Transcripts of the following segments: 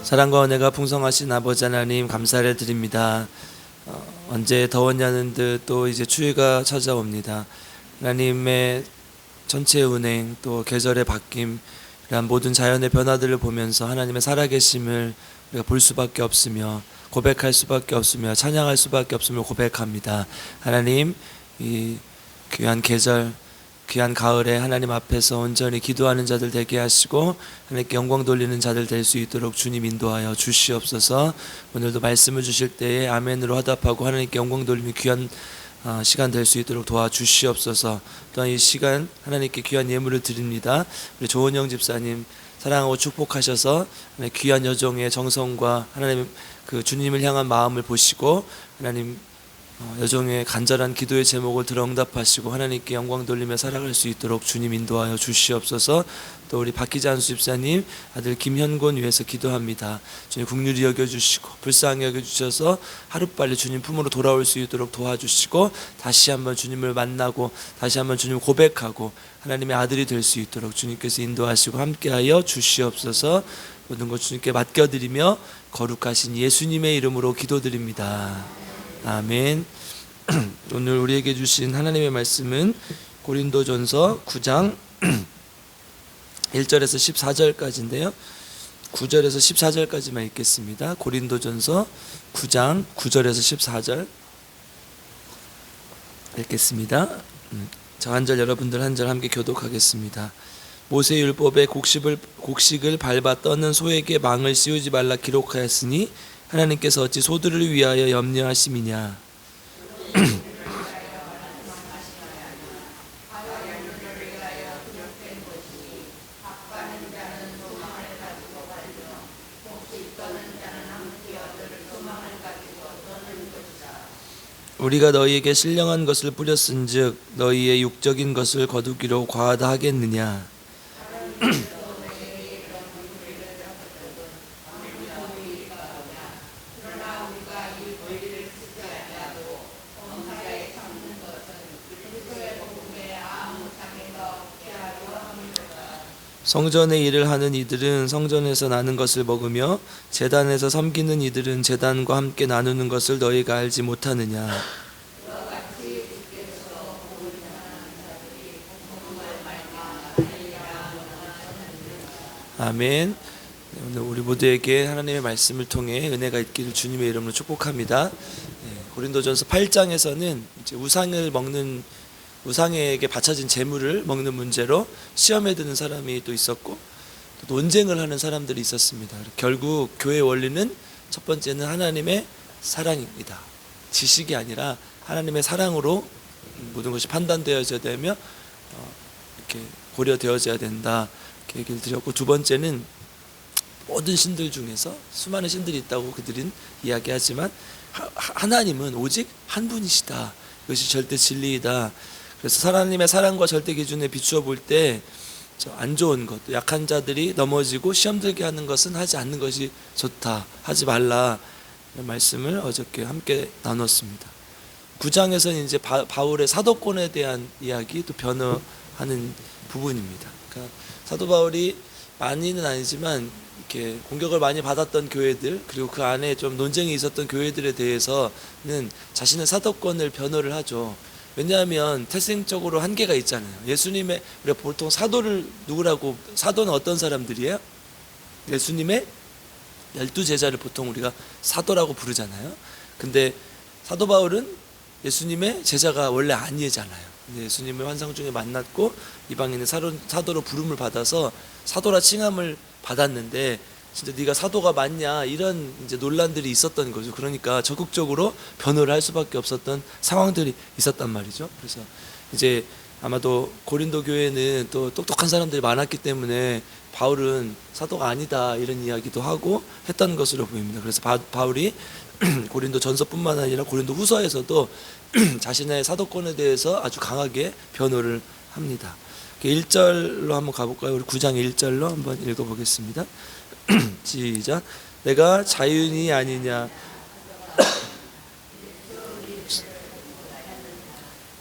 사랑과 은혜가 풍성하신 아버지 하나님 감사를 드립니다. 언제 더웠냐는 듯 또 이제 추위가 찾아옵니다. 하나님의 전체 운행 또 계절의 바뀜 이러한 모든 자연의 변화들을 보면서 하나님의 살아계심을 우리가 볼 수밖에 없으며 고백할 수밖에 없으며 찬양할 수밖에 없음을 고백합니다. 하나님, 이 귀한 계절 귀한 가을에 하나님 앞에서 온전히 기도하는 자들 되게 하시고 하나님께 영광 돌리는 자들 될 수 있도록 주님 인도하여 주시옵소서. 오늘도 말씀을 주실 때에 아멘으로 화답하고 하나님께 영광 돌리는 귀한 시간 될 수 있도록 도와주시옵소서. 또한 이 시간 하나님께 귀한 예물을 드립니다. 우리 조은영 집사님 사랑하고 축복하셔서 귀한 여종의 정성과 하나님 그 주님을 향한 마음을 보시고 하나님 여종의 간절한 기도의 제목을 들어 응답하시고 하나님께 영광 돌리며 살아갈 수 있도록 주님 인도하여 주시옵소서. 또 우리 박기자 안수 집사님 아들 김현곤 위해서 기도합니다. 주님 긍휼히 여겨주시고 불쌍히 여겨주셔서 하루빨리 주님 품으로 돌아올 수 있도록 도와주시고 다시 한번 주님을 만나고 다시 한번 주님을 고백하고 하나님의 아들이 될 수 있도록 주님께서 인도하시고 함께하여 주시옵소서. 모든 것 주님께 맡겨드리며 거룩하신 예수님의 이름으로 기도드립니다. 아멘. 오늘 우리에게 주신 하나님의 말씀은 고린도전서 9장 1절에서 14절까지인데요 9절에서 14절까지만 읽겠습니다. 고린도전서 9장 9절에서 14절 읽겠습니다. 저 한 절 여러분들 한 절 함께 교독하겠습니다. 모세율법에 곡식을 밟아 떠는 소에게 망을 씌우지 말라 기록하였으니 하나님께서 어찌 소들을 위하여 염려하심이냐. 우리가 너희에게 신령한 것을 뿌렸은즉 너희의 육적인 것을 거두기로 과하다 하겠느냐. 성전의 일을 하는 이들은 성전에서 나는 것을 먹으며 제단에서 섬기는 이들은 제단과 함께 나누는 것을 너희가 알지 못하느냐. 아멘. 오늘 우리 모두에게 하나님의 말씀을 통해 은혜가 있기를 주님의 이름으로 축복합니다. 고린도전서 8장에서는 이제 우상에게 바쳐진 재물을 먹는 문제로 시험에 드는 사람이 또 있었고 또 논쟁을 하는 사람들이 있었습니다. 결국 교회의 원리는 첫 번째는 하나님의 사랑입니다. 지식이 아니라 하나님의 사랑으로 모든 것이 판단되어져야 되며 이렇게 고려되어져야 된다 이렇게 얘기를 드렸고, 두 번째는 모든 신들 중에서 수많은 신들이 있다고 그들은 이야기하지만 하나님은 오직 한 분이시다. 이것이 절대 진리이다. 그래서 하나님의 사랑과 절대 기준에 비추어 볼 때 안 좋은 것, 약한 자들이 넘어지고 시험 들게 하는 것은 하지 않는 것이 좋다. 하지 말라. 이런 말씀을 어저께 함께 나눴습니다. 9장에서는 이제 바울의 사도권에 대한 이야기 또 변호하는 부분입니다. 그러니까 사도 바울이 많이는 아니지만 이렇게 공격을 많이 받았던 교회들 그리고 그 안에 좀 논쟁이 있었던 교회들에 대해서는 자신의 사도권을 변호를 하죠. 왜냐하면 태생적으로 한계가 있잖아요. 예수님의 우리가 보통 사도를 누구라고, 사도는 어떤 사람들이에요? 예수님의 12제자를 보통 우리가 사도라고 부르잖아요. 근데 사도 바울은 예수님의 제자가 원래 아니잖아요. 예수님을 환상 중에 만났고 이방인의 사도로 부름을 받아서 사도라 칭함을 받았는데 진짜 네가 사도가 맞냐 이런 이제 논란들이 있었던 거죠. 그러니까 적극적으로 변호를 할 수밖에 없었던 상황들이 있었단 말이죠. 그래서 이제 아마도 고린도 교회는 또 똑똑한 사람들이 많았기 때문에 바울은 사도가 아니다 이런 이야기도 하고 했던 것으로 보입니다. 그래서 바울이 고린도 전서뿐만 아니라 고린도 후서에서도 자신의 사도권에 대해서 아주 강하게 변호를 합니다. 1절로 한번 가볼까요? 우리 9장 1절로 한번 읽어보겠습니다. 시작. 내가 자윤이 아니냐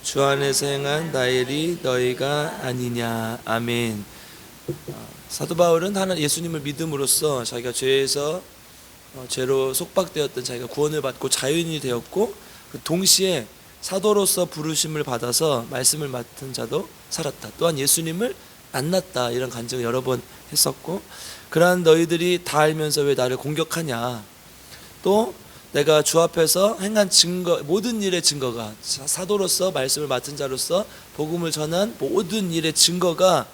주 안에서 행한 나의 일이 너희가 아니냐. 아멘. 사도 바울은 예수님을 믿음으로써 자기가 죄로 속박되었던 자기가 구원을 받고 자유인이 되었고, 동시에 사도로서 부르심을 받아서 말씀을 맡은 자도 살았다. 또한 예수님을 만났다. 이런 간증을 여러 번 했었고, 그러한 너희들이 다 알면서 왜 나를 공격하냐. 또 내가 주 앞에서 행한 증거, 모든 일의 증거가, 사도로서 말씀을 맡은 자로서 복음을 전한 모든 일의 증거가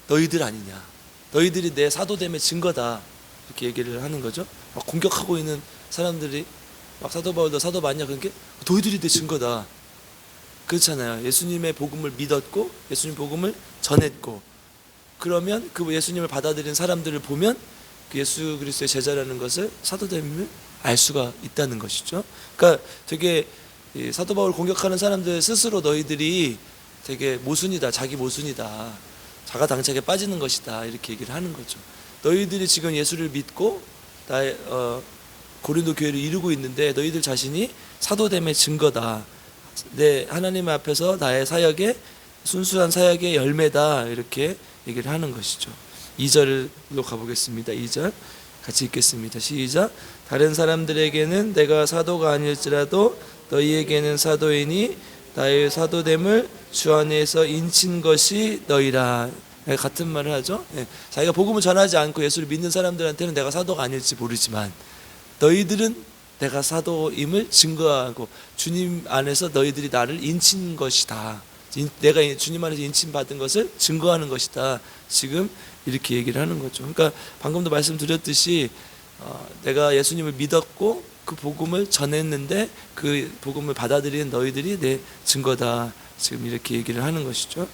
너희들 아니냐. 너희들이 내 사도됨의 증거다. 이렇게 얘기를 하는 거죠. 막 공격하고 있는 사람들이 막 사도 바울도 사도 맞냐, 그러니까 너희들이 내 증거다. 그렇잖아요. 예수님의 복음을 믿었고 예수님 복음을 전했고, 그러면 그 예수님을 받아들인 사람들을 보면 그 예수 그리스도의 제자라는 것을, 사도됨을 알 수가 있다는 것이죠. 그러니까 되게 사도 바울을 공격하는 사람들 스스로 너희들이 되게 모순이다, 자기 모순이다, 자가당착에 빠지는 것이다, 이렇게 얘기를 하는 거죠. 너희들이 지금 예수를 믿고 나의 고린도 교회를 이루고 있는데 너희들 자신이 사도됨의 증거다. 내 하나님 앞에서 나의 사역의 순수한 사역의 열매다, 이렇게 얘기를 하는 것이죠. 2절로 가보겠습니다. 2절 같이 읽겠습니다. 시작. 다른 사람들에게는 내가 사도가 아닐지라도 너희에게는 사도이니 나의 사도됨을 주 안에서 인친 것이 너희라. 같은 말을 하죠. 자기가 복음을 전하지 않고 예수를 믿는 사람들한테는 내가 사도가 아닐지 모르지만 너희들은 내가 사도임을 증거하고 주님 안에서 너희들이 나를 인친 것이다. 내가 주님 안에서 인침받은 것을 증거하는 것이다. 지금 이렇게 얘기를 하는 거죠. 그러니까 방금도 말씀드렸듯이 내가 예수님을 믿었고 그 복음을 전했는데 그 복음을 받아들이는 너희들이 내 증거다. 지금 이렇게 얘기를 하는 것이죠.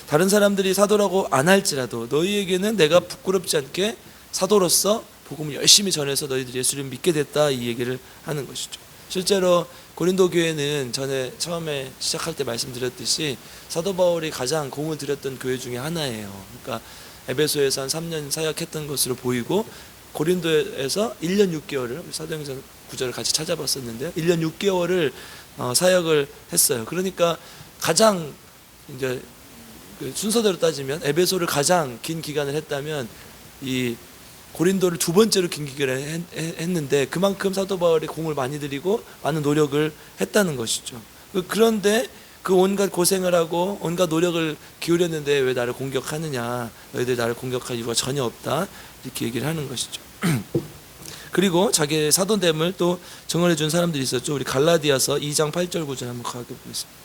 다른 사람들이 사도라고 안 할지라도 너희에게는 내가 부끄럽지 않게 사도로서 복음을 열심히 전해서 너희들이 예수를 믿게 됐다, 이 얘기를 하는 것이죠. 실제로 고린도 교회는 전에 처음에 시작할 때 말씀드렸듯이 사도 바울이 가장 공을 들였던 교회 중에 하나예요. 그러니까 에베소에서 한 3년 사역했던 것으로 보이고, 고린도에서 1년 6개월을 사도행전 9절을 같이 찾아봤었는데요. 1년 6개월을 사역을 했어요. 그러니까 가장 이제 그 순서대로 따지면 에베소를 가장 긴 기간을 했다면 이 고린도를 두 번째로 긴 기간을 했는데, 그만큼 사도 바울이 공을 많이 들이고 많은 노력을 했다는 것이죠. 그런데 그 온갖 고생을 하고 온갖 노력을 기울였는데 왜 나를 공격하느냐, 너희들 나를 공격할 이유가 전혀 없다, 이렇게 얘기를 하는 것이죠. 그리고 자기의 사도됨을 또 증언해 준 사람들이 있었죠. 우리 갈라디아서 2장 8절 9절 한번 가보겠습니다.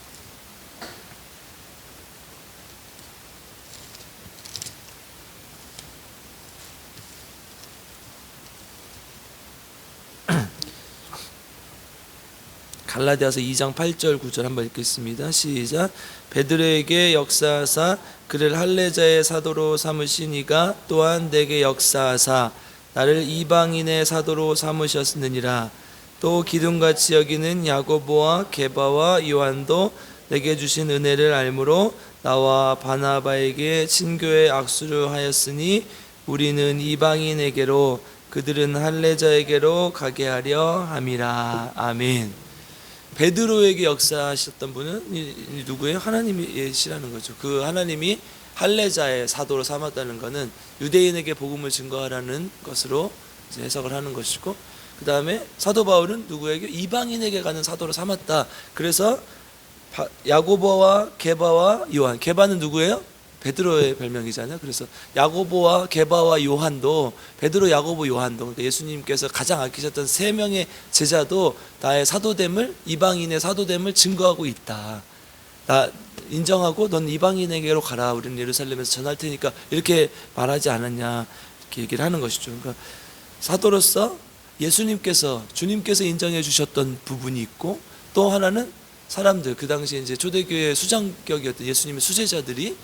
갈라디아서 2장 8절 9절 한번 읽겠습니다. 시작. 베드로에게 역사하사 그를 할례자의 사도로 삼으시니가 또한 내게 역사하사 나를 이방인의 사도로 삼으셨느니라. 또 기둥같이 여기는 야고보와 게바와 요한도 내게 주신 은혜를 알므로 나와 바나바에게 친교의 악수를 하였으니 우리는 이방인에게로 그들은 할례자에게로 가게 하려 함이라. 아멘. 베드로에게 역사하셨던 분은 누구예요? 하나님이시라는 거죠. 그 하나님이 할례자의 사도로 삼았다는 것은 유대인에게 복음을 증거하라는 것으로 이제 해석을 하는 것이고, 그 다음에 사도 바울은 누구에게? 이방인에게 가는 사도로 삼았다. 그래서 야고보와 게바와 요한, 게바는 누구예요? 베드로의 별명이잖아요. 그래서 야고보와 게바와 요한도, 베드로, 야고보, 요한도, 그러니까 예수님께서 가장 아끼셨던 세 명의 제자도 나의 사도됨을, 이방인의 사도됨을 증거하고 있다. 나 인정하고 넌 이방인에게로 가라. 우리는 예루살렘에서 전할 테니까, 이렇게 말하지 않았냐, 이렇게 얘기를 하는 것이죠. 그러니까 사도로서 예수님께서, 주님께서 인정해 주셨던 부분이 있고, 또 하나는 사람들, 그 당시에 이제 초대교회 수장격이었던 예수님의 수제자들이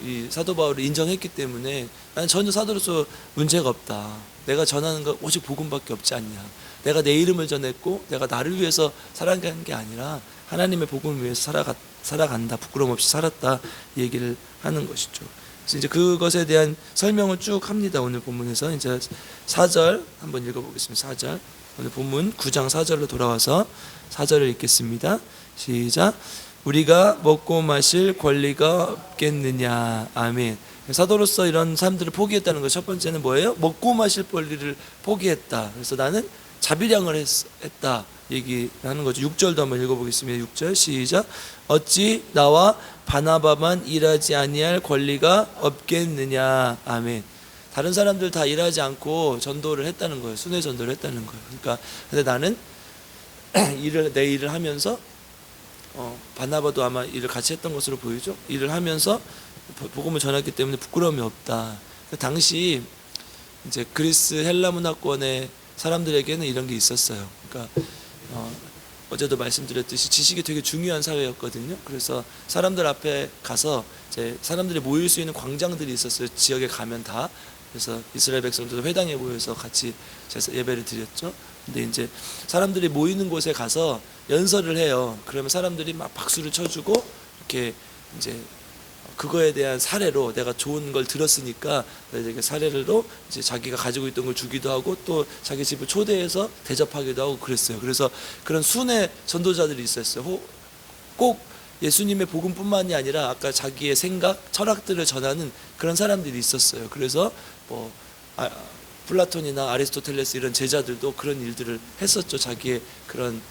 이 사도 바울을 인정했기 때문에 나는 전혀 사도로서 문제가 없다. 내가 전하는 것 오직 복음밖에 없지 않냐. 내가 내 이름을 전했고 내가 나를 위해서 살아간 게 아니라 하나님의 복음을 위해서 살아간다. 부끄러움 없이 살았다. 얘기를 하는 것이죠. 그래서 이제 그것에 대한 설명을 쭉 합니다. 오늘 본문에서 이제 4절 한번 읽어보겠습니다. 4절. 오늘 본문 9장 4절로 돌아와서 4절을 읽겠습니다. 시작. 우리가 먹고 마실 권리가 없겠느냐. 아멘. 사도로서 이런 삶들을 포기했다는 것. 첫 번째는 뭐예요? 먹고 마실 권리를 포기했다. 그래서 나는 자비량을 했다 얘기하는 거죠. 6절도 한번 읽어보겠습니다. 6절 시작. 어찌 나와 바나바만 일하지 아니할 권리가 없겠느냐. 아멘. 다른 사람들 다 일하지 않고 전도를 했다는 거예요. 순회 전도를 했다는 거예요. 그러니까 근데 나는 내 일을 하면서 바나바도 아마 일을 같이 했던 것으로 보이죠. 일을 하면서 복음을 전했기 때문에 부끄러움이 없다. 당시 이제 그리스 헬라 문화권의 사람들에게는 이런 게 있었어요. 그러니까 어제도 말씀드렸듯이 지식이 되게 중요한 사회였거든요. 그래서 사람들 앞에 가서 이제 사람들이 모일 수 있는 광장들이 있었어요. 지역에 가면 다. 그래서 이스라엘 백성들도 회당에 모여서 같이 예배를 드렸죠. 근데 이제 사람들이 모이는 곳에 가서 연설을 해요. 그러면 사람들이 막 박수를 쳐주고 이렇게 이제 그거에 대한 사례로 내가 좋은 걸 들었으니까 사례로 이제 자기가 가지고 있던 걸 주기도 하고 또 자기 집을 초대해서 대접하기도 하고 그랬어요. 그래서 그런 순회 전도자들이 있었어요. 꼭 예수님의 복음뿐만이 아니라 아까 자기의 생각, 철학들을 전하는 그런 사람들이 있었어요. 그래서 플라톤이나 아리스토텔레스 이런 제자들도 그런 일들을 했었죠. 자기의 그런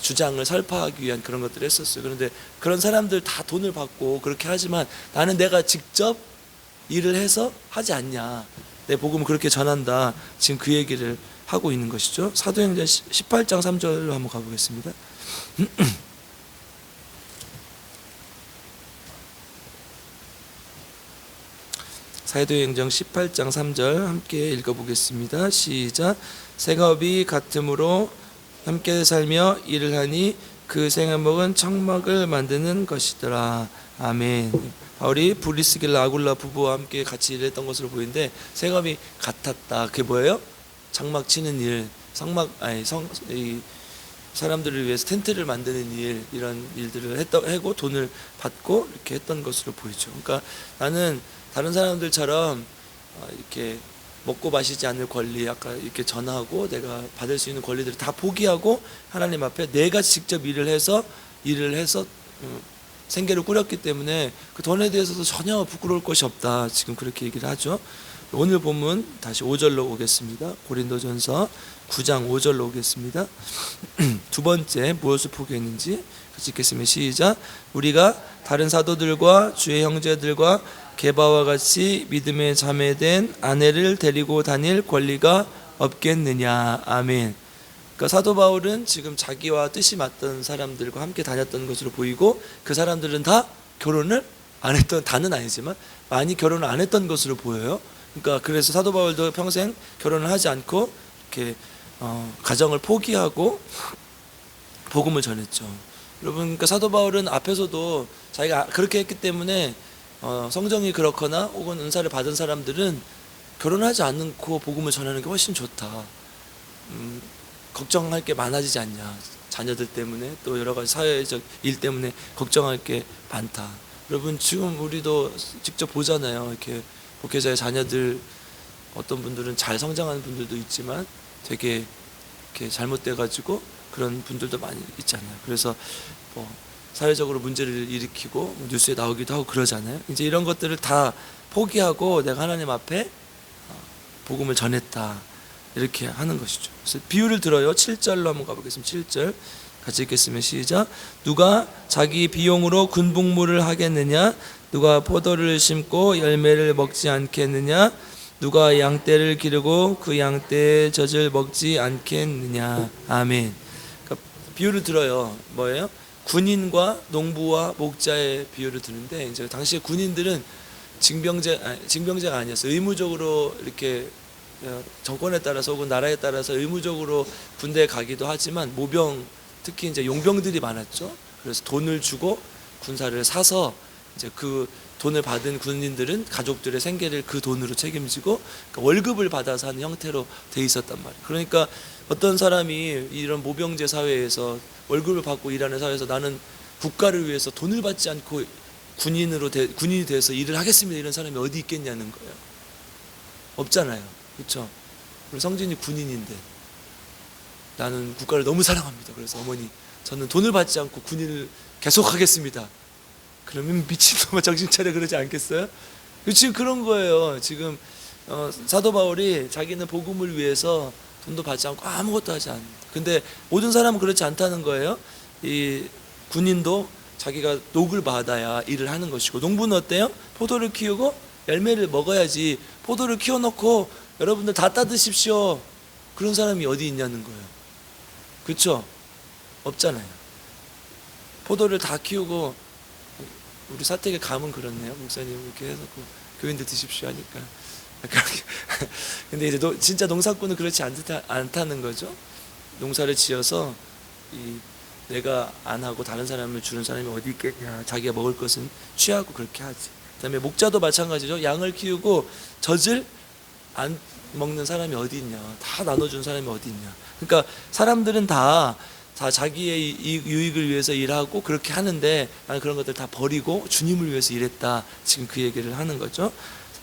주장을 설파하기 위한 그런 것들을 했었어요. 그런데 그런 사람들 다 돈을 받고 그렇게 하지만 나는 내가 직접 일을 해서 하지 않냐. 내 복음을 그렇게 전한다. 지금 그 얘기를 하고 있는 것이죠. 사도행전 18장 3절로 한번 가보겠습니다. 사도행전 18장 3절 함께 읽어보겠습니다. 시작. 생업이 같음으로 함께 살며 일을 하니 그 생업은 청막을 만드는 것이더라. 아멘. 바울이 브리스길라 아굴라 부부와 함께 같이 일했던 것으로 보이는데 생업이 같았다. 그게 뭐예요? 장막 치는 일, 사람들을 위해서 텐트를 만드는 일, 이런 일들을 하고 돈을 받고 이렇게 했던 것으로 보이죠. 그러니까 나는 다른 사람들처럼 이렇게 먹고 마시지 않을 권리, 아까 이렇게 전하고 내가 받을 수 있는 권리들을 다 포기하고 하나님 앞에 내가 직접 일을 해서 생계를 꾸렸기 때문에 그 돈에 대해서도 전혀 부끄러울 것이 없다. 지금 그렇게 얘기를 하죠. 오늘 본문 다시 5절로 오겠습니다. 고린도전서 9장 5절로 오겠습니다. 두 번째 무엇을 포기했는지 같이 읽겠습니다. 시작. 우리가 다른 사도들과 주의 형제들과 게바와 같이 믿음에 자매된 아내를 데리고 다닐 권리가 없겠느냐. 아멘. 그러니까 사도 바울은 지금 자기와 뜻이 맞던 사람들과 함께 다녔던 것으로 보이고 그 사람들은 다 결혼을 안 했던, 다는 아니지만 많이 결혼을 안 했던 것으로 보여요. 그러니까 그래서 사도 바울도 평생 결혼을 하지 않고 이렇게 가정을 포기하고 복음을 전했죠. 여러분, 그러니까 사도 바울은 앞에서도 자기가 그렇게 했기 때문에 성정이 그렇거나 혹은 은사를 받은 사람들은 결혼하지 않고 복음을 전하는 게 훨씬 좋다. 걱정할 게 많아지지 않냐. 자녀들 때문에 또 여러 가지 사회적 일 때문에 걱정할 게 많다. 여러분, 지금 우리도 직접 보잖아요. 이렇게 목회자의 자녀들, 어떤 분들은 잘 성장하는 분들도 있지만 되게 이렇게 잘못돼가지고 그런 분들도 많이 있잖아요. 그래서 사회적으로 문제를 일으키고 뉴스에 나오기도 하고 그러잖아요. 이제 이런 것들을 다 포기하고 내가 하나님 앞에 복음을 전했다. 이렇게 하는 것이죠. 그래서 비유를 들어요. 7절로 한번 가보겠습니다. 7절 같이 읽겠습니다. 시작. 누가 자기 비용으로 군복무를 하겠느냐? 누가 포도를 심고 열매를 먹지 않겠느냐? 누가 양떼를 기르고 그 양떼의 젖을 먹지 않겠느냐? 아멘. 그러니까 비유를 들어요. 뭐예요? 군인과 농부와 목자의 비유를 드는데, 이제 당시에 군인들은 징병제가 아니었어요. 의무적으로 이렇게 정권에 따라서 혹은 나라에 따라서 의무적으로 군대에 가기도 하지만 모병, 특히 이제 용병들이 많았죠. 그래서 돈을 주고 군사를 사서 이제 그 돈을 받은 군인들은 가족들의 생계를 그 돈으로 책임지고, 그러니까 월급을 받아서 하는 형태로 돼 있었단 말이에요. 그러니까 어떤 사람이 이런 모병제 사회에서 월급을 받고 일하는 사회에서 나는 국가를 위해서 돈을 받지 않고 군인이 돼서 일을 하겠습니다, 이런 사람이 어디 있겠냐는 거예요. 없잖아요. 그렇죠? 우리 성진이 군인인데 나는 국가를 너무 사랑합니다. 그래서 어머니, 저는 돈을 받지 않고 군인을 계속 하겠습니다. 그러면 미친놈아 정신 차려 그러지 않겠어요? 지금 그런 거예요. 지금 사도 바울이 자기는 복음을 위해서 돈도 받지 않고 아무것도 하지 않는. 근데 모든 사람은 그렇지 않다는 거예요. 이 군인도 자기가 녹을 받아야 일을 하는 것이고, 농부는 어때요? 포도를 키우고 열매를 먹어야지. 포도를 키워놓고 여러분들 다 따드십시오, 그런 사람이 어디 있냐는 거예요. 그렇죠? 없잖아요. 포도를 다 키우고, 우리 사택의 감은 그렇네요. 목사님 이렇게 해서 교인들 드십시오 하니까. 근데 이제 진짜 농사꾼은 그렇지 않다는 거죠. 농사를 지어서 내가 안 하고 다른 사람을 주는 사람이 어디 있겠냐. 자기가 먹을 것은 취하고 그렇게 하지. 그다음에 목자도 마찬가지죠. 양을 키우고 젖을 안 먹는 사람이 어디 있냐. 다 나눠주는 사람이 어디 있냐. 그러니까 사람들은 다 자기의 유익을 위해서 일하고 그렇게 하는데, 나는 그런 것들 다 버리고 주님을 위해서 일했다. 지금 그 얘기를 하는 거죠.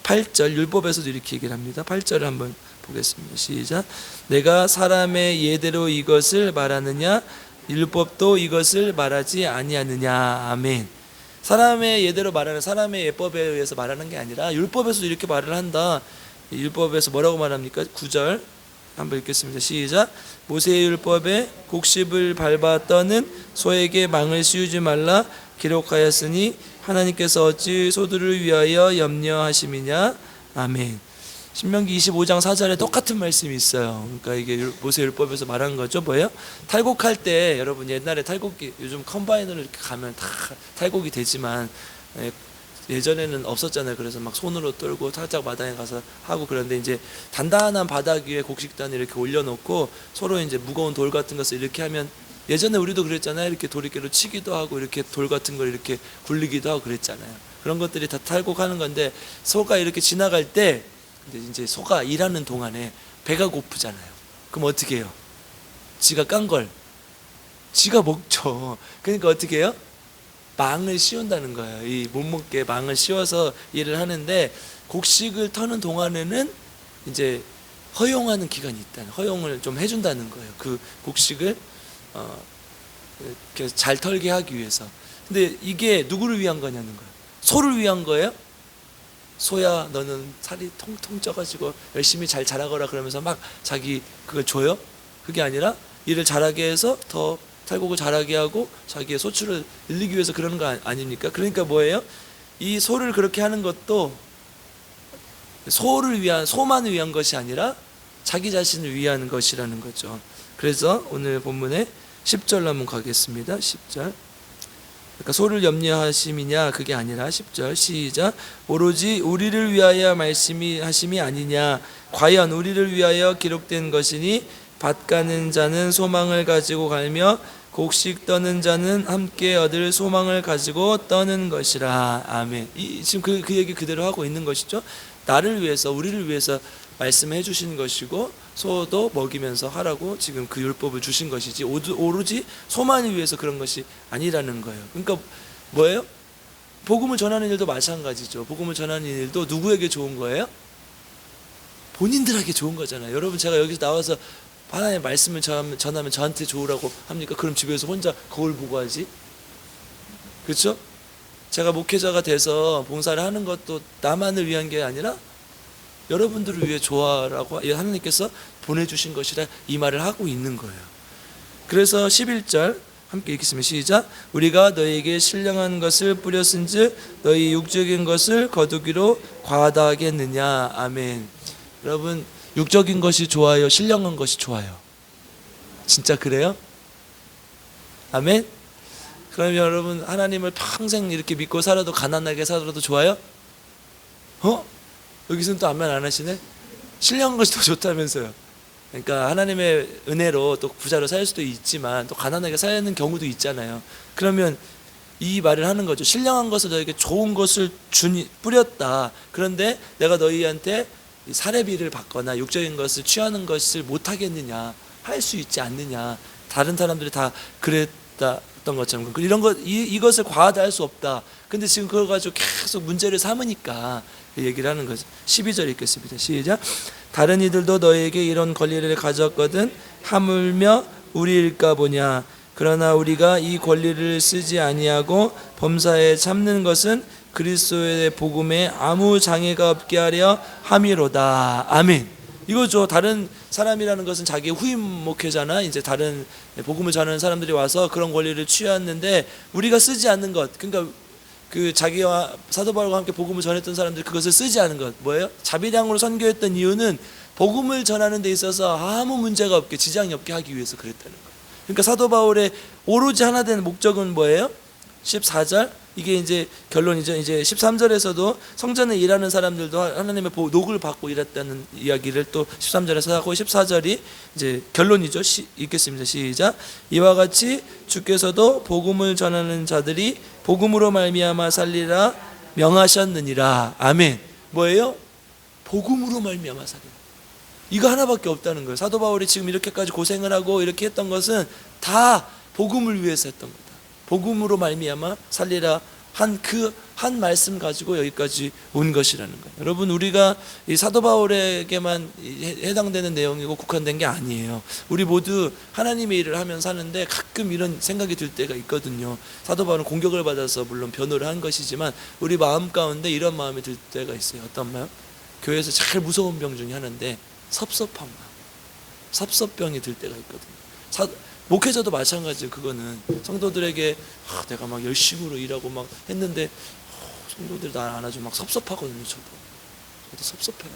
8절 율법에서도 이렇게 얘기를 합니다. 8절을 한번 보겠습니다. 시작. 내가 사람의 예대로 이것을 말하느냐, 율법도 이것을 말하지 아니하느냐. 아멘. 사람의 예대로 말하는, 사람의 예법에 의해서 말하는 게 아니라 율법에서도 이렇게 말을 한다. 율법에서 뭐라고 말합니까? 9절 한번 읽겠습니다. 시작. 모세의 율법에 곡식을 밟아 떠는 소에게 망을 씌우지 말라 기록하였으니 하나님께서 어찌 소들을 위하여 염려하심이냐. 아멘. 신명기 25장 4절에 똑같은 말씀이 있어요. 그러니까 이게 모세 율법에서 말한 거죠. 뭐예요? 탈곡할 때, 여러분 옛날에 탈곡기, 요즘 컴바이너로 이렇게 가면 다 탈곡이 되지만 예전에는 없었잖아요. 그래서 막 손으로 떨고 살짝 마당에 가서 하고. 그런데 이제 단단한 바닥 위에 곡식단을 이렇게 올려놓고 서로 이제 무거운 돌 같은 것을 이렇게 하면, 예전에 우리도 그랬잖아요. 이렇게 도리깨로 치기도 하고 이렇게 돌 같은 걸 이렇게 굴리기도 하고 그랬잖아요. 그런 것들이 다 탈곡하는 건데, 소가 이렇게 지나갈 때 이제 소가 일하는 동안에 배가 고프잖아요. 그럼 어떻게 해요? 지가 깐 걸 지가 먹죠. 그러니까 어떻게 해요? 망을 씌운다는 거예요. 이 못 먹게 망을 씌워서 일을 하는데, 곡식을 터는 동안에는 이제 허용하는 기간이 있다. 허용을 좀 해준다는 거예요. 그 곡식을 이렇게 잘 털게 하기 위해서. 근데 이게 누구를 위한 거냐는 거예요. 소를 위한 거예요. 소야, 너는 살이 통통 쪄가지고 열심히 잘 자라거라 그러면서 막 자기 그걸 줘요? 그게 아니라 일을 잘하게 해서 더 탈곡을 잘하게 하고 자기의 소출을 늘리기 위해서 그러는 거 아닙니까? 그러니까 뭐예요? 이 소를 그렇게 하는 것도 소만을 위한 것이 아니라 자기 자신을 위한 것이라는 거죠. 그래서 오늘 본문에 10절로 한번 가겠습니다. 10절. 그러니까 소를 염려하심이냐, 그게 아니라 10절 시작. 오로지 우리를 위하여 말씀이 하심이 아니냐. 과연 우리를 위하여 기록된 것이니 밭 가는 자는 소망을 가지고 갈며 곡식 떠는 자는 함께 얻을 소망을 가지고 떠는 것이라. 아멘. 지금 그 얘기 그대로 하고 있는 것이죠. 나를 위해서, 우리를 위해서 말씀해 주신 것이고, 소도 먹이면서 하라고 지금 그 율법을 주신 것이지, 오로지 소만을 위해서 그런 것이 아니라는 거예요. 그러니까 뭐예요? 복음을 전하는 일도 마찬가지죠. 복음을 전하는 일도 누구에게 좋은 거예요? 본인들에게 좋은 거잖아요. 여러분, 제가 여기서 나와서 하나님의 말씀을 전하면 저한테 좋으라고 합니까? 그럼 집에서 혼자 거울 보고 하지? 그렇죠? 제가 목회자가 돼서 봉사를 하는 것도 나만을 위한 게 아니라 여러분들을 위해 좋아라고 하나님께서 보내주신 것이라 이 말을 하고 있는 거예요. 그래서 11절 함께 읽겠습니다. 시작. 우리가 너희에게 신령한 것을 뿌렸은즉 너희 육적인 것을 거두기로 과다하겠느냐. 아멘. 여러분, 육적인 것이 좋아요? 신령한 것이 좋아요? 진짜 그래요? 아멘. 그러면 여러분, 하나님을 평생 이렇게 믿고 살아도 가난하게 살아도 좋아요? 여기서는 또 아멘 안 하시네? 신령한 것이 더 좋다면서요. 그러니까 하나님의 은혜로 또 부자로 살 수도 있지만 또 가난하게 사는 경우도 있잖아요. 그러면 이 말을 하는 거죠. 신령한 것을 너에게 좋은 것을 뿌렸다. 그런데 내가 너희한테 사례비를 받거나 육적인 것을 취하는 것을 못하겠느냐, 할 수 있지 않느냐. 다른 사람들이 다 그랬던 것처럼 이런 것, 이것을 과하다 할 수 없다. 근데 지금 그걸 가지고 계속 문제를 삼으니까 얘기를 하는 거죠. 12절 읽겠습니다. 시작. 다른 이들도 너에게 이런 권리를 가졌거든 하물며 우리일까 보냐. 그러나 우리가 이 권리를 쓰지 아니하고 범사에 참는 것은 그리스도의 복음에 아무 장애가 없게 하려 함이로다. 아멘. 이거죠. 다른 사람이라는 것은 자기의 후임 목회자나 이제 다른 복음을 전하는 사람들이 와서 그런 권리를 취하는데 우리가 쓰지 않는 것, 그러니까 그 자기와 사도 바울과 함께 복음을 전했던 사람들이 그것을 쓰지 않은 것, 뭐예요? 자비량으로 선교했던 이유는 복음을 전하는 데 있어서 아무 문제가 없게, 지장이 없게 하기 위해서 그랬다는 거예요. 그러니까 사도 바울의 오로지 하나 되는 목적은 뭐예요? 14절, 이게 이제 결론이죠. 이제 13절에서도 성전에 일하는 사람들도 하나님의 녹을 받고 일했다는 이야기를 또 13절에서 하고, 14절이 이제 결론이죠. 읽겠습니다. 시작. 이와 같이 주께서도 복음을 전하는 자들이 복음으로 말미암아 살리라 명하셨느니라. 아멘. 뭐예요? 복음으로 말미암아 살리라. 이거 하나밖에 없다는 거예요. 사도 바울이 지금 이렇게까지 고생을 하고 이렇게 했던 것은 다 복음을 위해서 했던 거다. 복음으로 말미암아 살리라 한 말씀 가지고 여기까지 온 것이라는 거예요. 여러분, 우리가 이 사도 바울에게만 해당되는 내용이고 국한된 게 아니에요. 우리 모두 하나님의 일을 하면서 사는데 가끔 이런 생각이 들 때가 있거든요. 사도 바울은 공격을 받아서 물론 변호를 한 것이지만 우리 마음 가운데 이런 마음이 들 때가 있어요. 어떤 마음? 교회에서 제일 무서운 병 중에 하나인데 섭섭한 마음, 섭섭병이 들 때가 있거든요. 목회자도 마찬가지예요. 그거는 성도들에게 내가 막 열심으로 일하고 막 했는데 성도들이 날 안아주면 막 섭섭하거든요. 저도 섭섭해요.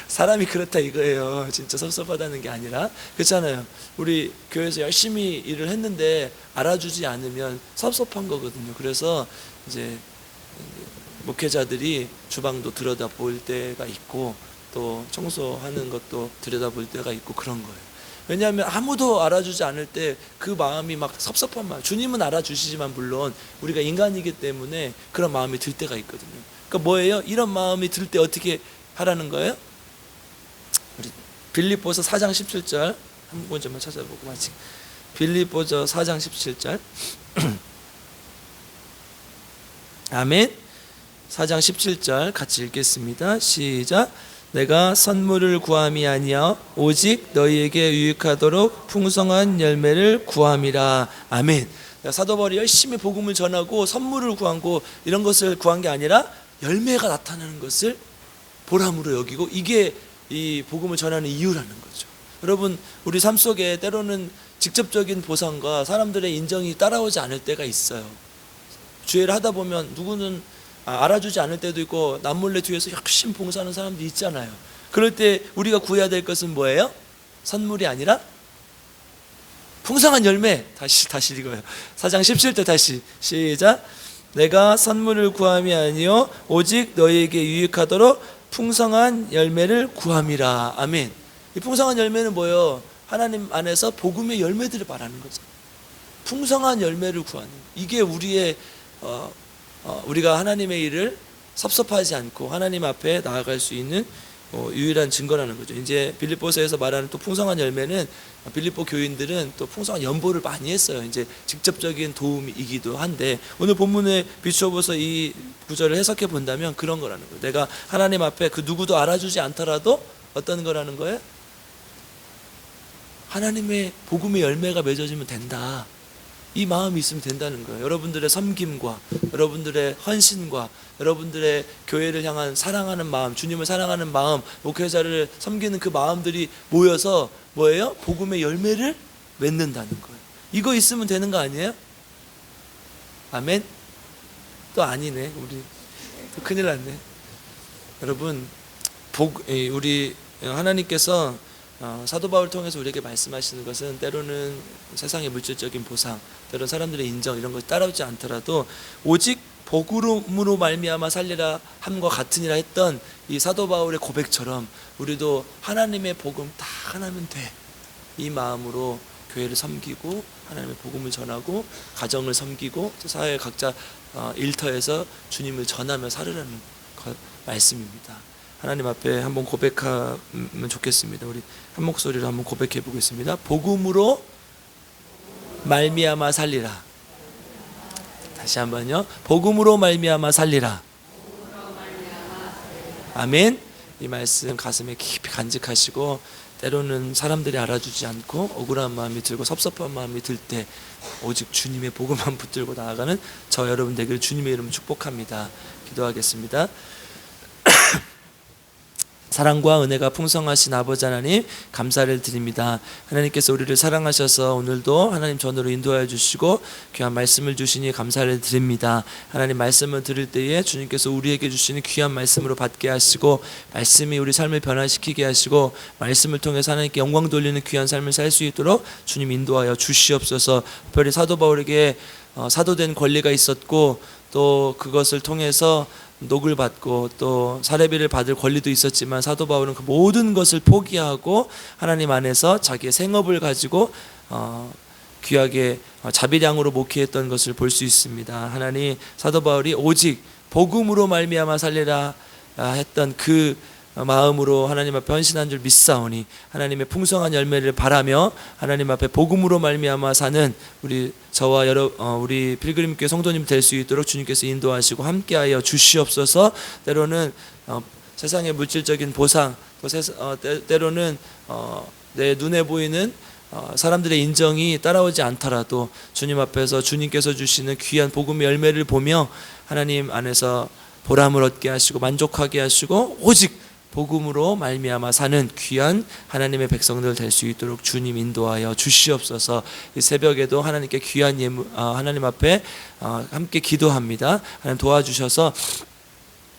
사람이 그렇다 이거예요. 진짜 섭섭하다는 게 아니라, 그렇잖아요. 우리 교회에서 열심히 일을 했는데 알아주지 않으면 섭섭한 거거든요. 그래서 이제 목회자들이 주방도 들여다볼 때가 있고 또 청소하는 것도 들여다볼 때가 있고 그런 거예요. 왜냐하면 아무도 알아주지 않을 때 그 마음이 막 섭섭한 마음, 주님은 알아주시지만 물론 우리가 인간이기 때문에 그런 마음이 들 때가 있거든요. 그러니까 뭐예요? 이런 마음이 들 때 어떻게 하라는 거예요? 우리 빌립보서 4장 17절 한 번쯤만 찾아보고 마치 빌립보서 4장 17절 아멘. 4장 17절 같이 읽겠습니다. 시작. 내가 선물을 구함이 아니여 오직 너희에게 유익하도록 풍성한 열매를 구함이라. 아멘. 사도 바울이 열심히 복음을 전하고 선물을 구하고 이런 것을 구한 게 아니라 열매가 나타나는 것을 보람으로 여기고, 이게 이 복음을 전하는 이유라는 거죠. 여러분, 우리 삶 속에 때로는 직접적인 보상과 사람들의 인정이 따라오지 않을 때가 있어요. 주일을 하다 보면 누구는 알아주지 않을 때도 있고 남몰래 뒤에서 열심히 봉사하는 사람도 있잖아요. 그럴 때 우리가 구해야 될 것은 뭐예요? 선물이 아니라 풍성한 열매. 다시 읽어요. 4장 17절 다시 시작. 내가 선물을 구함이 아니요 오직 너희에게 유익하도록 풍성한 열매를 구함이라. 아멘. 이 풍성한 열매는 뭐예요? 하나님 안에서 복음의 열매들을 말하는 거죠. 풍성한 열매를 구하는, 이게 우리의 우리가 하나님의 일을 섭섭하지 않고 하나님 앞에 나아갈 수 있는 유일한 증거라는 거죠. 이제 빌립보서에서 말하는 또 풍성한 열매는 빌립보 교인들은 또 풍성한 연보를 많이 했어요. 이제 직접적인 도움이기도 한데, 오늘 본문에 비추어보서 이 구절을 해석해 본다면 그런 거라는 거예요. 내가 하나님 앞에 그 누구도 알아주지 않더라도 어떤 거라는 거예요? 하나님의 복음의 열매가 맺어지면 된다. 이 마음이 있으면 된다는 거예요. 여러분들의 섬김과 여러분들의 헌신과 여러분들의 교회를 향한 사랑하는 마음, 주님을 사랑하는 마음, 목회자를 섬기는 그 마음들이 모여서 뭐예요? 복음의 열매를 맺는다는 거예요. 이거 있으면 되는 거 아니에요? 아멘? 또 아니네. 우리 또 큰일 났네. 여러분, 우리 하나님께서 사도 바울을 통해서 우리에게 말씀하시는 것은 때로는 세상의 물질적인 보상, 때로는 사람들의 인정 이런 것이 따라오지 않더라도 오직 복음으로 말미암아 살리라 함과 같으니라 했던 이 사도 바울의 고백처럼 우리도 하나님의 복음 다 하나면 돼, 이 마음으로 교회를 섬기고 하나님의 복음을 전하고 가정을 섬기고 사회 각자 일터에서 주님을 전하며 살으라는 말씀입니다. 하나님 앞에 한번 고백하면 좋겠습니다. 우리 한 목소리로 한번 고백해 보겠습니다. 복음으로 말미암아 살리라. 다시 한번요. 복음으로 말미암아 살리라. 아멘. 이 말씀 가슴에 깊이 간직하시고 때로는 사람들이 알아주지 않고 억울한 마음이 들고 섭섭한 마음이 들 때 오직 주님의 복음만 붙들고 나아가는 저 여러분 되기를 주님의 이름으로 축복합니다. 기도하겠습니다. 사랑과 은혜가 풍성하신 아버지 하나님 감사를 드립니다. 하나님께서 우리를 사랑하셔서 오늘도 하나님 전으로 인도하여 주시고 귀한 말씀을 주시니 감사를 드립니다. 하나님 말씀을 들을 때에 주님께서 우리에게 주시는 귀한 말씀으로 받게 하시고 말씀이 우리 삶을 변화시키게 하시고 말씀을 통해서 하나님께 영광 돌리는 귀한 삶을 살 수 있도록 주님 인도하여 주시옵소서. 특별히 사도 바울에게 사도된 권리가 있었고 또 그것을 통해서 녹을 받고 또 사례비를 받을 권리도 있었지만 사도 바울은 그 모든 것을 포기하고 하나님 안에서 자기의 생업을 가지고 귀하게 자비량으로 목회했던 것을 볼 수 있습니다. 하나님 사도 바울이 오직 복음으로 말미암아 살리라 했던 그 마음으로 하나님 앞에 헌신한 줄 믿사오니 하나님의 풍성한 열매를 바라며 하나님 앞에 복음으로 말미암아 사는 저와 우리 필그림교회 성도님 될 수 있도록 주님께서 인도하시고 함께하여 주시옵소서. 때로는 세상의 물질적인 보상, 때로는 내 눈에 보이는 사람들의 인정이 따라오지 않더라도 주님 앞에서 주님께서 주시는 귀한 복음의 열매를 보며 하나님 안에서 보람을 얻게 하시고 만족하게 하시고 오직 복음으로 말미암아 사는 귀한 하나님의 백성들 될 수 있도록 주님 인도하여 주시옵소서. 이 새벽에도 하나님께 귀한 하나님 앞에 함께 기도합니다. 하나님 도와주셔서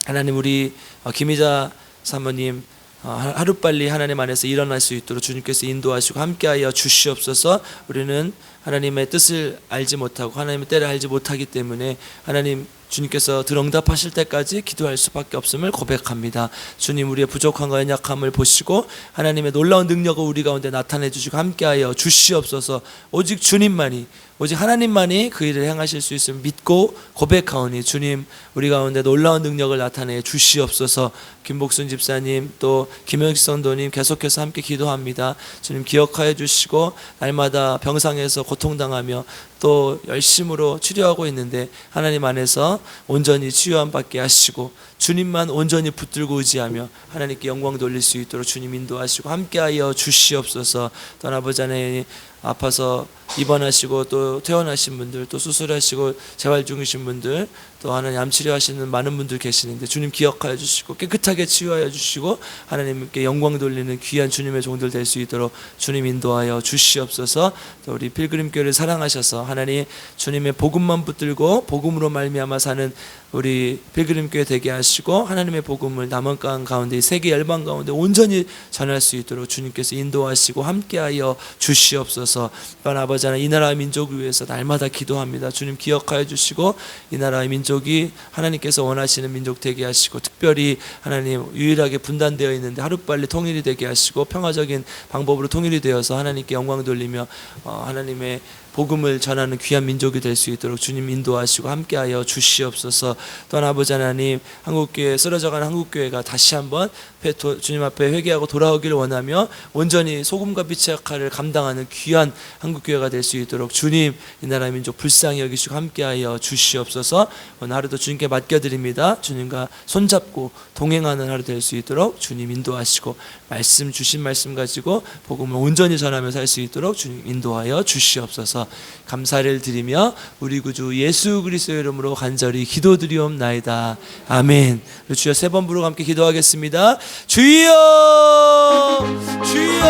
하나님 우리 김희자 사모님 하루빨리 하나님 안에서 일어날 수 있도록 주님께서 인도하시고 함께하여 주시옵소서. 우리는 하나님의 뜻을 알지 못하고 하나님의 때를 알지 못하기 때문에 하나님 주님께서 들응답하실 때까지 기도할 수밖에 없음을 고백합니다. 주님 우리의 부족함과 연약함을 보시고 하나님의 놀라운 능력을 우리 가운데 나타내 주시고 함께하여 주시옵소서. 오직 주님만이 오직 하나님만이 그 일을 행하실 수 있음을 믿고 고백하오니 주님 우리 가운데 놀라운 능력을 나타내 주시옵소서. 김복순 집사님 또 김영식 성도님 계속해서 함께 기도합니다. 주님 기억하여 주시고 날마다 병상에서 고통당하며 또 열심으로 치료하고 있는데 하나님 안에서 온전히 치유함 받게 하시고 주님만 온전히 붙들고 의지하며 하나님께 영광 돌릴 수 있도록 주님 인도하시고 함께하여 주시옵소서. 또 아버지 하나님 아파서 입원하시고 또 퇴원하신 분들 또 수술하시고 재활 중이신 분들 또 하나님 암 치료하시는 많은 분들 계시는데 주님 기억하여 주시고 깨끗하게 치유하여 주시고 하나님께 영광 돌리는 귀한 주님의 종들 될 수 있도록 주님 인도하여 주시옵소서. 또 우리 필그림교회를 사랑하셔서 하나님 주님의 복음만 붙들고 복음으로 말미암아 사는 우리 필그림교회 되게 하시고 하나님의 복음을 남한강 가운데 세계 열방 가운데 온전히 전할 수 있도록 주님께서 인도하시고 함께하여 주시옵소서. 아버지 하나님 이 나라의 민족을 위해서 날마다 기도합니다. 주님 기억하여 주시고 이 나라의 민족이 하나님께서 원하시는 민족 되게 하시고 특별히 하나님 유일하게 분단되어 있는데 하루빨리 통일이 되게 하시고 평화적인 방법으로 통일이 되어서 하나님께 영광 돌리며 하나님의 복음을 전하는 귀한 민족이 될 수 있도록 주님 인도하시고 함께하여 주시옵소서. 또한 아버지 하나님 한국교회 쓰러져가는 한국교회가 다시 한번 주님 앞에 회개하고 돌아오기를 원하며 온전히 소금과 빛의 역할을 감당하는 귀한 한국교회가 될 수 있도록 주님 이 나라 민족 불쌍히 여기시고 함께하여 주시옵소서. 오늘 하루도 주님께 맡겨드립니다. 주님과 손잡고 동행하는 하루 될 수 있도록 주님 인도하시고 말씀 주신 말씀 가지고 복음을 온전히 전하며 살 수 있도록 주님 인도하여 주시옵소서. 감사를 드리며 우리 구주 예수 그리스도의 이름으로 간절히 기도드리옵나이다. 아멘. 주여 세 번 부르고 함께 기도하겠습니다. 주여 주여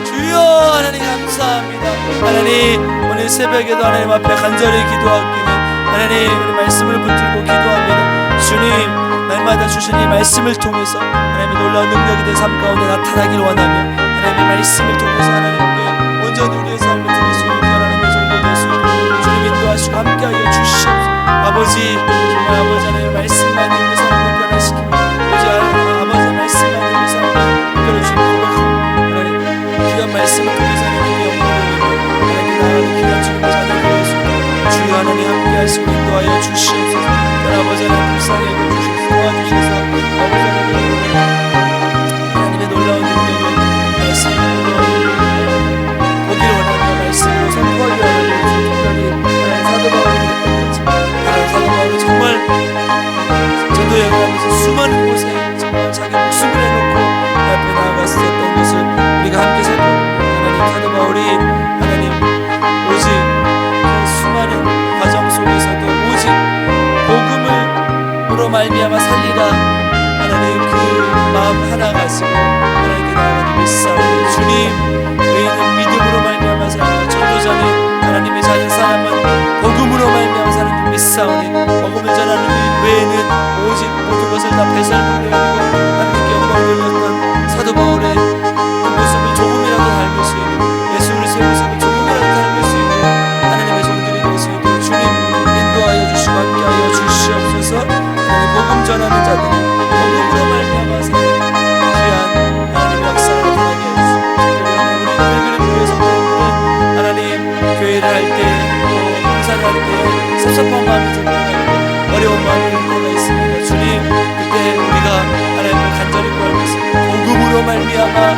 주여. 하나님 감사합니다. 하나님 오늘 새벽에도 하나님 앞에 간절히 기도하기는 하나님 우리 말씀을 붙들고 기도합니다. 주님 날마다 주신 이 말씀을 통해서 하나님의 놀라운 능력이 내 삶 가운데 나타나기를 원하며 하나님의 말씀을 통해서 하나님께 온전히 우리의 삶을 드릴 수 있는 하나님의 정보 될 수 있도록 주님 인도하시고 함께하여 주시옵소서. 아버지 정말 아버지 하나님의 말씀만이 우리 삶을 변화시키며 아버지 말씀만이 우리 삶을 이끌어주시고 하나님 귀한 말씀을 통해서 하나님께 영광을 돌리며 하나님께 나아가는 귀한 주님의 자녀 되었습니다. 주여 하나님 함께하시고 인도하여 주시옵소서. 아버지 하나님 불쌍히 여겨주시고 도와주셔서 아버지 하나님의 놀라운 능력을 말씀으로 보기를 원하며 말씀으로 선포하기를 원하며 특별히 하나님 사도 바울이 그랬던 것처럼 사도 바울은 정말 전도 여행을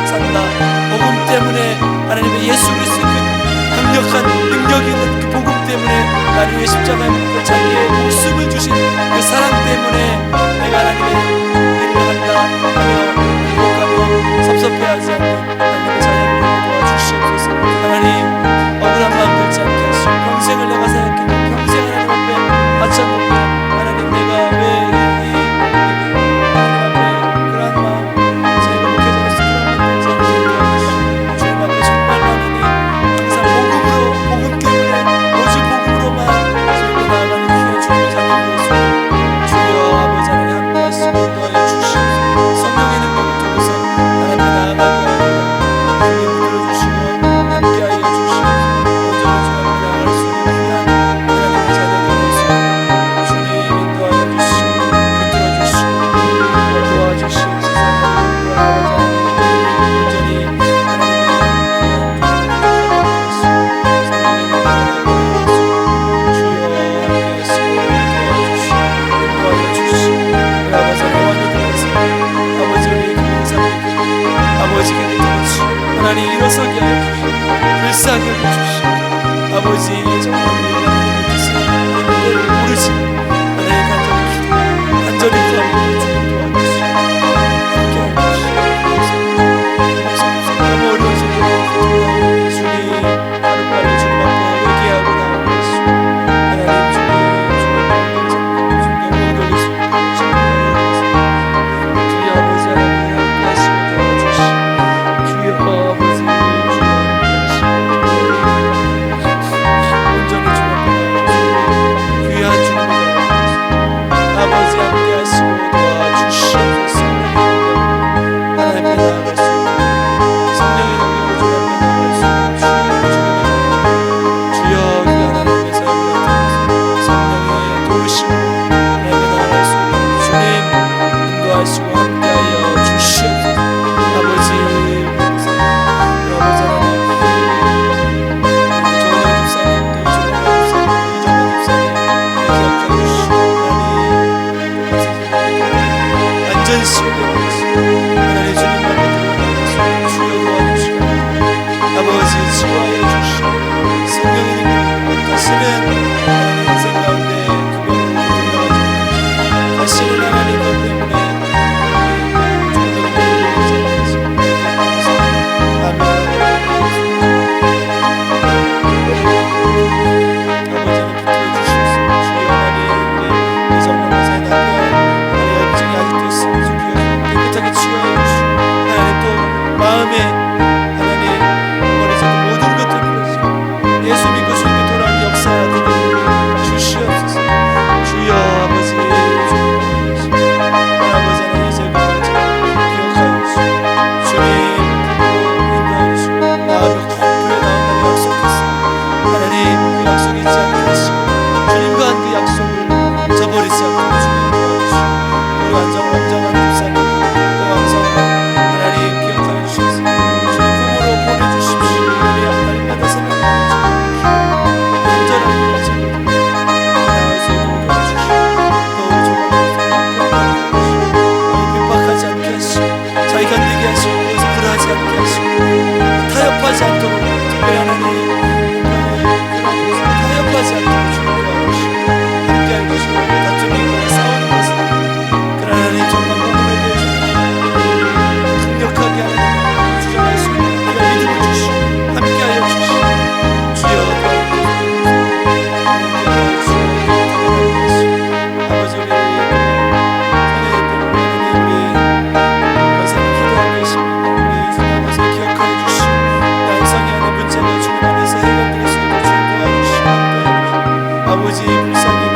산다. 복음 때문에 하나님의 예수 그리스도의 그 강력한 능력이 있는 그 복음 때문에 나를 위해 십자가에 못 자기의 목숨을 주신 그 사랑 때문에 내가 하나님의 일을 한다 하며 행복하며 섭섭해하지 않는 하나님의 자녀를 도와주시옵소서. 하나님 억울한 마음 들지 않게 하시고 평생을 내가 사역했고 평생 하나님 앞에 바쳐 놓고 하나님 내가 왜 하나님 일어서게 하여 주시고 불쌍히 여겨주시고 아버지 정말 우리의 뜻을 모르지 하나님 간절히 구하며 주님 도와주시고 함께 해주시고 너무 어려워지고 주님 하루빨리 주님 앞에 회개하고 나오시고 하나님 주님 영광 돌리시고 주여 아버지 하나님 함께 하시고 도와주시고 주여 아버지 불쌍히